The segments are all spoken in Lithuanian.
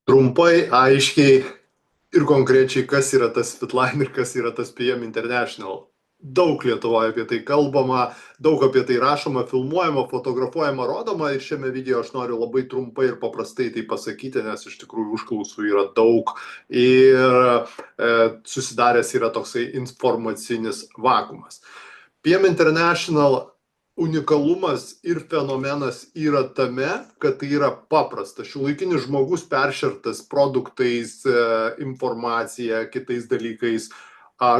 Trumpai, aiškiai ir konkrečiai, kas yra tas Fitline ir kas yra tas PM International. Daug Lietuvoje apie tai kalbama, daug apie tai rašoma, filmuojama, fotografuojama, rodoma ir šiame video aš noriu labai trumpai ir paprastai tai pasakyti, nes iš tikrųjų užklausų yra daug ir susidaręs yra toksai informacinis vakuumas. PM International unikalumas ir fenomenas yra tame, kad tai yra paprasta. Šiuolaikinis žmogus peršertas produktais, informacija, kitais dalykais,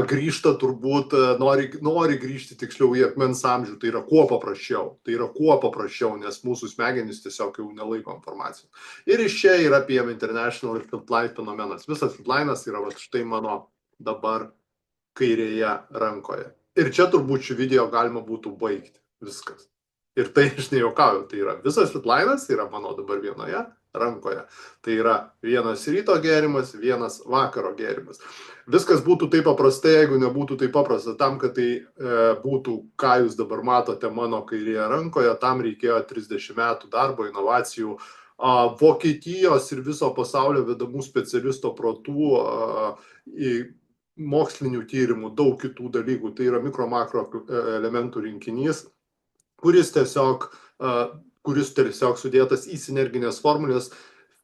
grįžta turbūt, nori grįžti tiksliau į akmens amžių, tai yra kuo paprasčiau, nes mūsų smegenys tiesiog jau nelaiko informacijos. Ir iš čia yra PM International ir Fitline fenomenas. Visas Fitline'as yra štai mano dabar kairėje rankoje. Ir čia turbūt šį video galima būtų baigti. Viskas. Ir tai aš nejuokauju, tai yra visas Fitline'as yra mano dabar vienoje rankoje. Tai yra vienas ryto gėrimas, vienas vakaro gėrimas. Viskas būtų taip paprastai, jeigu nebūtų taip paprasta. Tam, kad tai būtų, ką jūs dabar matote mano kairėje rankoje, tam reikėjo 30 metų darbo, inovacijų, Vokietijos ir viso pasaulio vedamų specialisto protų, mokslinių tyrimų, daug kitų dalykų. Tai yra mikro-makro elementų rinkinys, kuris tiesiog sudėtas į sinerginės formulės.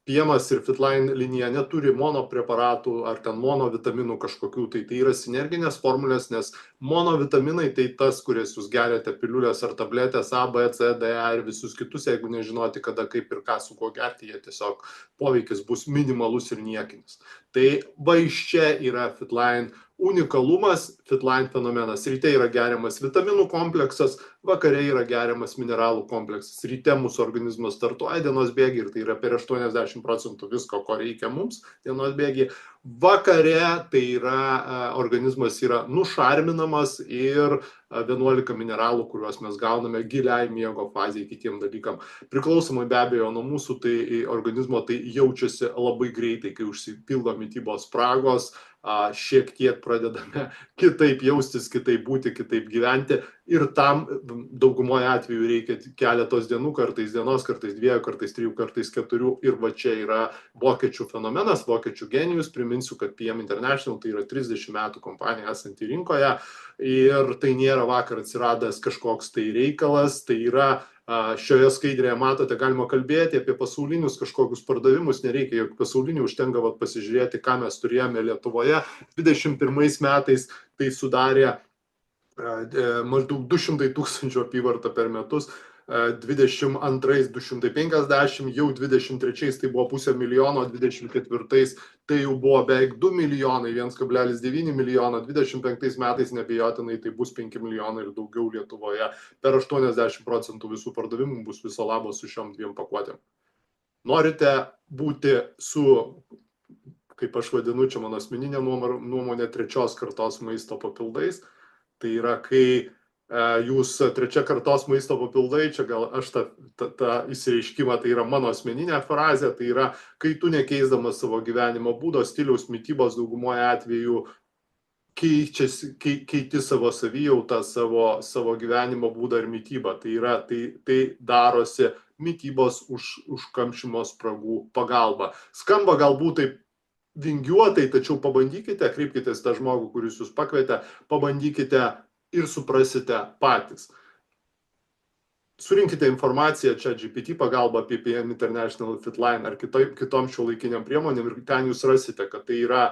PM-as ir Fitline linija neturi monopreparatų ar ten monovitaminų kažkokių, tai yra sinerginės formulės, nes monovitaminai tai tas, kurias jūs geriate piliulės ar tabletės A, B, C, D, A ir visus kitus, jeigu nežinoti kada, kaip ir ką su kuo gerti, jie tiesiog poveikis bus minimalus ir niekinis. Tai va iš čia yra Fitline unikalumas, Fitline fenomenas. Ryte yra geriamas vitaminų kompleksas, vakare yra geriamas mineralų kompleksas. Ryte mūsų organizmas startuoja dienos bėgį ir tai yra per 80% visko, ko reikia mums dienos bėgį. Vakare tai yra organizmas yra nušarminamas ir 11 mineralų, kuriuos mes gauname giliai miego fazėje kitiem dalykam. Priklausomai be abejo nuo mūsų organizmo tai jaučiasi labai greitai, kai užsipildo mitybos spragos, šiek tiek pradedame kitaip jaustis, kitaip būti, kitaip gyventi ir tam daugumoje atveju reikia keletos dienų, kartais dienos, kartais 2, kartais 3, kartais 4 ir va čia yra vokiečių fenomenas, vokiečių genijus. Priminsiu, kad PM International tai yra 30 metų kompanija esanti rinkoje ir tai nėra vakar atsiradęs kažkoks tai reikalas, tai yra šioje skaidrėje matote, galima kalbėti apie pasaulinius kažkokius pardavimus, nereikia jokių pasaulinių, užtenka pasižiūrėti, ką mes turėjome Lietuvoje. 21 metais tai sudarė maždaug 200 000 apyvartą per metus, 22 250, jau 23 tai buvo 500 000, 24 tai jau buvo beveik 2 milijonai, 1,9 milijono, 25 metais neabejotinai tai bus 5 milijonai ir daugiau Lietuvoje. Per 80% visų pardavimų bus viso labo su šiom 2 pakuotėm. Norite būti su, kaip aš vadinu, čia mano asmeninė nuomonė, 3. kartos maisto papildais. Tai yra, kai jūs 3. kartos maisto papildai, čia gal aš tą įsireiškimą, tai yra mano asmeninė frazė, tai yra, kai tu nekeisdamas savo gyvenimo būdo, stiliaus, mitybos daugumoje atveju keiti savo savijautą, savo gyvenimo būdą ir mitybą. Tai yra, tai darosi mitybos užkamšymo spragų pagalba. Skamba galbūt taip vingiuotai, tačiau pabandykite, kreipkitės tą žmogų, kuris jūs pakvietė, pabandykite ir suprasite patys. Surinkite informaciją čia GPT pagalba apie PM International, Fitline ar kitom šiuolaikiniam priemonėm ir ten jūs rasite, kad tai yra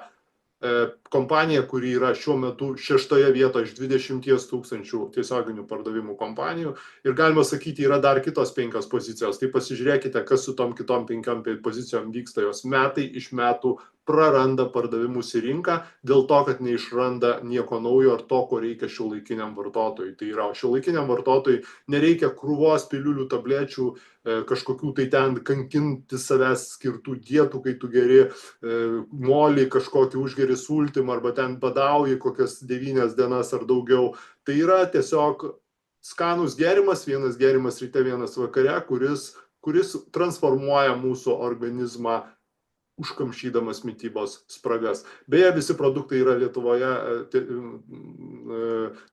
kompanija, kuri yra šiuo metu 6. vietoje iš 20 000 tiesioginių pardavimų kompanijų ir galima sakyti, yra dar kitos 5 pozicijos. Tai pasižiūrėkite, kas su tom kitom 5 pozicijom vyksta, jos metai iš metų praranda pardavimus į rinką dėl to, kad neišranda nieko naujo ar to, ko reikia šiuolaikiniam vartotojui. Tai yra, šiuolaikiniam vartotojui nereikia krūvos piliulių, tablečių, kažkokių tai ten kankinti savęs skirtų dietų, kai tu geri molį, kažkokį užgeri sultimą arba ten badauji kokias 9 dienas ar daugiau. Tai yra tiesiog skanus gėrimas, vienas gėrimas ryte, vienas vakare, kuris transformuoja mūsų organizmą užkamšydamas mitybos spragas. Beje, visi produktai yra Lietuvoje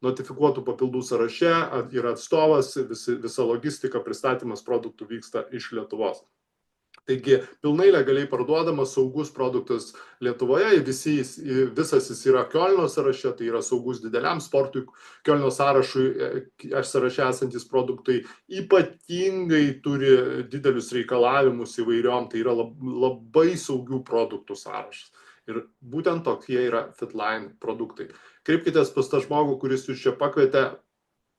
notifikuotų papildų sąraše, yra atstovas, visa logistika, pristatymas produktų vyksta iš Lietuvos. Taigi pilnai legaliai parduodamas saugus produktas Lietuvoje, visas jis yra Kiolno sąraše, tai yra saugus dideliam sportui, Kiolno sąraše esantis produktai ypatingai turi didelius reikalavimus įvairiom, tai yra labai saugių produktų sąrašas. Ir būtent tokie yra Fitline produktai. Kreipkitės pas tą žmogų, kuris jūs čia pakvietė,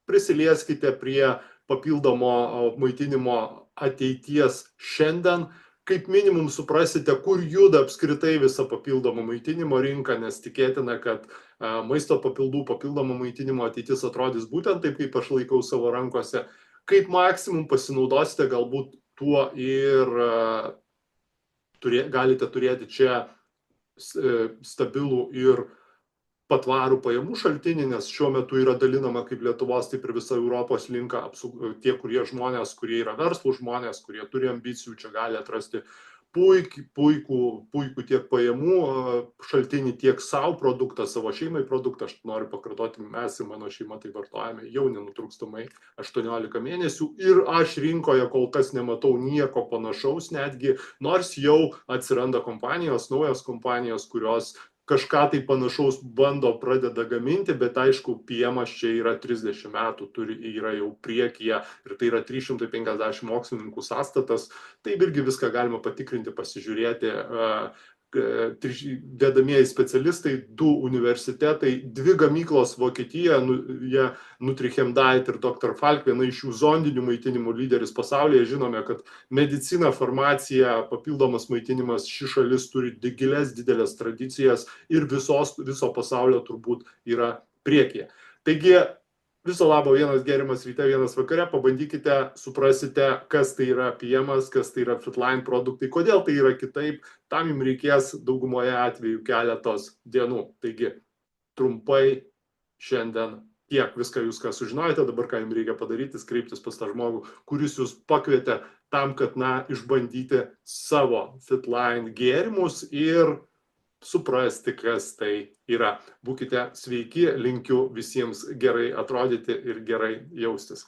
prisilieskite prie papildomo maitinimo ateities šiandien, kaip minimum suprasite, kur juda apskritai visa papildomo maitinimo rinka, nes tikėtina, kad maisto papildų, papildomo maitinimo ateitis atrodys būtent taip, kaip aš laikau savo rankose. Kaip maksimum pasinaudosite galbūt tuo ir galite turėti čia stabilų ir patvarų pajamų šaltinį, nes šiuo metu yra dalinama kaip Lietuvos, taip ir visa Europos linka, tie žmonės, kurie yra verslų žmonės, kurie turi ambicijų, čia gali atrasti puikų tiek pajamų šaltinį, tiek savo produktą, savo šeimai produktą. Aš noriu pakartoti, mes ir mano šeima tai vartojame jau nenutrūkstamai 18 mėnesių ir aš rinkoje kol kas nematau nieko panašaus, netgi nors jau atsiranda naujos kompanijos, kurios kažką tai panašaus pradeda gaminti, bet aišku, Piemas čia yra 30 metų, yra jau priekyje ir tai yra 350 mokslininkų sąstatas, tai irgi viską galima patikrinti, pasižiūrėti. Dedamieji specialistai, 2 universitetai, 2 gamyklos Vokietijoje, Nutrichem-Diet ir Dr. Falk, viena iš jų zondinių maitinimų lyderis pasaulyje. Žinome, kad medicina, farmacija, papildomas maitinimas, ši šalis turi didelės tradicijas ir viso pasaulio turbūt yra priekyje. Taigi, viso labo, vienas gėrimas ryte, vienas vakare, pabandykite, suprasite, kas tai yra Piemas, kas tai yra Fitline produktai, kodėl tai yra kitaip, tam jums reikės daugumoje atveju keletos dienų. Taigi, trumpai šiandien tiek, viską jūs ką sužinojote, dabar ką jums reikia padaryti, kreiptis pas tą žmogų, kuris jūs pakvietė tam, kad, išbandyti savo Fitline gėrimus ir suprasti, kas tai yra. Būkite sveiki, linkiu visiems gerai atrodyti ir gerai jaustis.